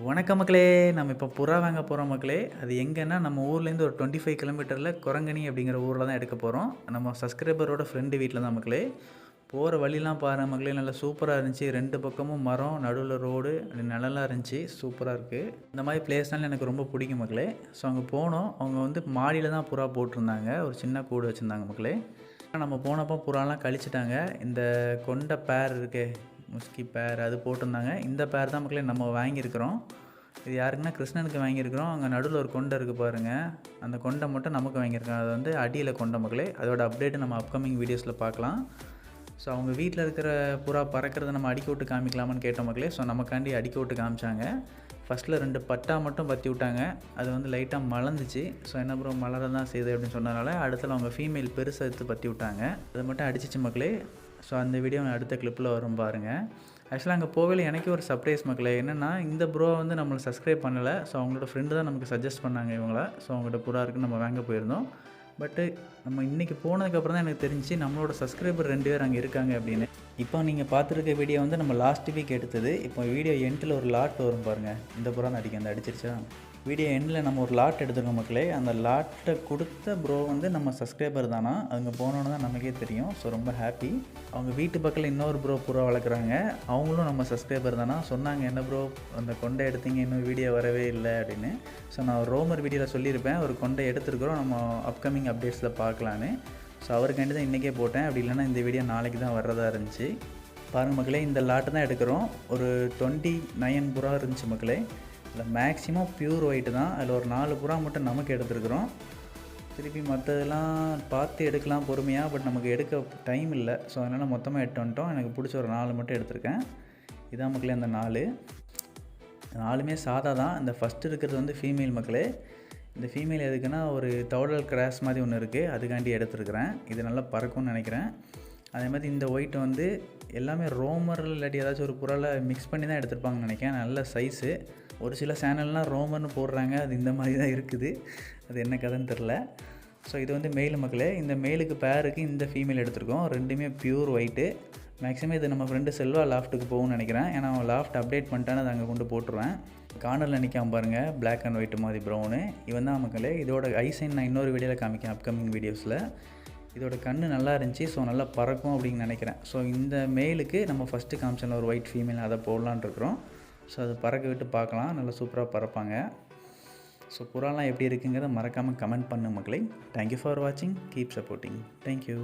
வணக்கம் மக்களே! நம்ம இப்போ புறா வாங்க போறோம் மக்களே. அது எங்கன்னா, நம்ம ஊர்லேருந்து ஒரு 25 கிலோமீட்டர்ல குரங்கணி அப்படிங்கிற ஊர்ல தான் எடுக்க போறோம். நம்ம சப்ஸ்கிரைபரோட ஃப்ரெண்டு வீட்ல தான் மக்களே. போற வழிலாம் பாருங்க மக்களே, நல்லா சூப்பரா இருந்துச்சு. 2 பக்கமும் மரம், நடுவுல ரோடு, நிழலா இருந்துச்சு. சூப்பரா இருக்கு. இந்த மாரி பிளேஸ்னால எனக்கு ரொம்ப பிடிக்கும் மக்களே. ஸோ அங்க போனோம். அவங்க வந்து மாடியில தான் புறா போட்டிருந்தாங்க. ஒரு சின்ன கூடு வச்சிருந்தாங்க மக்களே. நம்ம போனப்போ புறாலாம் கழிச்சுட்டாங்க. இந்த கொண்ட பேர் இருக்கே, முஸ்கி பேர் அது போட்டிருந்தாங்க. இந்த பேர் தான் மக்களே நம்ம வாங்கியிருக்கிறோம். இது யாருக்குன்னா கிருஷ்ணனுக்கு வாங்கியிருக்கிறோம். அங்கே நடுவில் ஒரு கொண்டை இருக்குது பாருங்கள். அந்த கொண்டை மட்டும் நமக்கு வாங்கியிருக்கோம். அது வந்து அடியில் கொண்ட மக்களே. அதோட அப்டேட்டு நம்ம அப்கமிங் வீடியோஸில் பார்க்கலாம். ஸோ அவங்க வீட்டில் இருக்கிற புறா பறக்கிறத நம்ம அடிக்க விட்டு காமிக்கலாமான்னு கேட்ட மக்களே. ஸோ நமக்காண்டி அடிக்க விட்டு காமிச்சாங்க. ஃபஸ்ட்டில் 2 பட்டா மட்டும் பற்றி விட்டாங்க. அது வந்து லைட்டாக மலர்ந்துச்சு. ஸோ என்ன ப்ரோ மலர தான் செய்யுது அப்படின்னு சொன்னதுனால அடுத்தல அவங்க ஃபீமேல் பெருசாக எடுத்து பற்றி விட்டாங்க. அதை மட்டும் அடிச்சிச்சு மக்களே. ஸோ அந்த வீடியோ அடுத்த கிளிப்பில் வரும் பாருங்கள். ஆக்சுவலாக அங்கே போகல எனக்கே ஒரு சர்ப்ரைஸ் மக்களே. என்னென்னா இந்த ப்ரோ வந்து நம்மளை சப்ஸ்கிரைப் பண்ணலை. ஸோ அவங்களோட ஃப்ரெண்டு தான் நமக்கு சஜஸ்ட் பண்ணாங்க இவங்கள. ஸோ அவங்கள்ட்ட புறா இருக்குன்னு நம்ம வாங்க போயிருந்தோம். பட்டு நம்ம இன்றைக்கி போனதுக்கப்புறம் தான் எனக்கு தெரிஞ்சு நம்மளோட சப்ஸ்கிரைபர் 2 பேர் அங்கே இருக்காங்க அப்படின்னு. இப்போ நீங்கள் பார்த்துருக்க வீடியோ வந்து நம்ம லாஸ்ட் வீக் எடுத்தது. இப்போ வீடியோ எண்டில் ஒரு லாட் வரும் பாருங்கள். இந்த புறா தான் அடிக்கும். அந்த அடிச்சிருச்சா? வீடியோ எண்டில் நம்ம ஒரு லாட் எடுத்துருக்கோம் மக்களே. அந்த லாட்டை கொடுத்த ப்ரோ வந்து நம்ம சப்ஸ்கிரைபர் தானா. அங்கே போனோன்னு தான் நமக்கே தெரியும். ஸோ ரொம்ப ஹாப்பி. அவங்க வீட்டு பக்கத்தில் இன்னொரு ப்ரோ புறா வளர்க்குறாங்க. அவங்களும் நம்ம சப்ஸ்கிரைபர் தானா. சொன்னாங்க என்ன ப்ரோ அந்த கொண்டை எடுத்தீங்க இன்னும் வீடியோ வரவே இல்லை அப்படின்னு. ஸோ நான் ஒரு ரோமர் வீடியோவில் சொல்லியிருப்பேன். ஒரு கொண்டை எடுத்துருக்குறோம், நம்ம அப்கமிங் அப்டேட்ஸில் பார்க்கலான்னு. ஸோ அவருக்காண்டி தான் இன்றைக்கே போட்டேன். அப்படி இல்லைன்னா இந்த வீடியோ நாளைக்கு தான் வர்றதா இருந்துச்சு. பாருங்கள் மக்களே, இந்த லாட்டு தான் எடுக்கிறோம். ஒரு 29 புறா இருந்துச்சு மக்களே. அதில் மேக்ஸிமம் ப்யூர் ஒயிட்டு தான். அதில் ஒரு 4 புறா மட்டும் நமக்கு எடுத்துருக்குறோம். திருப்பி மற்றதெல்லாம் பார்த்து எடுக்கலாம் பொறுமையாக. பட் நமக்கு எடுக்க டைம் இல்லை. ஸோ அதனால் மொத்தமாக எடுத்து வந்துட்டோம். எனக்கு பிடிச்ச ஒரு 4 மட்டும் எடுத்திருக்கேன். இதான் மக்களே அந்த 4மே சாதா தான். இந்த ஃபஸ்ட்டு இருக்கிறது வந்து ஃபீமேல் மக்களே. இந்த ஃபீமேல் எதுக்குன்னா ஒரு தௌடல் கிராஸ் மாதிரி ஒன்று இருக்குது, அதுக்காண்டி எடுத்துருக்குறேன். இது நல்லா பறக்கும்னு நினைக்கிறேன். அதே மாதிரி இந்த ஒயிட் வந்து எல்லாமே ரோமர் இல்லாட்டி ஏதாச்சும் ஒரு புறாவில் மிக்ஸ் பண்ணி தான் எடுத்துருப்பாங்கன்னு நினைக்கிறேன். நல்ல சைஸு. ஒரு சில சேனல்லாம் ரோமர்னு போடுறாங்க, அது இந்த மாதிரி தான் இருக்குது. அது என்ன கதைன்னு தெரில. ஸோ இது வந்து மெயில் மக்களே. இந்த மெயிலுக்கு பேருக்கு இந்த ஃபீமேல் எடுத்திருக்கோம். 2மே ப்யூர் ஒயிட்டு. மேக்ஸிமம் இது நம்ம ஃப்ரெண்டு செல்வா லாஃப்ட்டுக்கு போகும்னு நினைக்கிறேன். ஏன்னா அவன் லாஃப்ட் அப்டேட் பண்ணிட்டான்னு அதை அங்கே கொண்டு போட்டுருவேன். கார்னரில் நிற்காம பாருங்கள், பிளாக் அண்ட் ஒயிட்டு மாதிரி ப்ரௌனு. இவன் தான் மக்களே. இதோட ஐசைன் நான் இன்னொரு வீடியோவில் காமிக்கேன் அப்கமிங் வீடியோஸில். இதோட கண்ணு நல்லா இருந்துச்சு. ஸோ நல்லா பறக்கும் அப்படின்னு நினைக்கிறேன். ஸோ இந்த மெயிலுக்கு நம்ம ஃபஸ்ட்டு காமிச்சல ஒரு ஒயிட் ஃபீமேல் அதை போடலான்னு இருக்கிறோம். ஸோ அது பறக்க விட்டு பார்க்கலாம். நல்லா சூப்பராக பறப்பாங்க. ஸோ புறாலாம் எப்படி இருக்குங்கிறத மறக்காமல் கமெண்ட் பண்ணு மக்களே. தேங்க்யூ ஃபார் வாட்சிங். Keep supporting. தேங்க்யூ.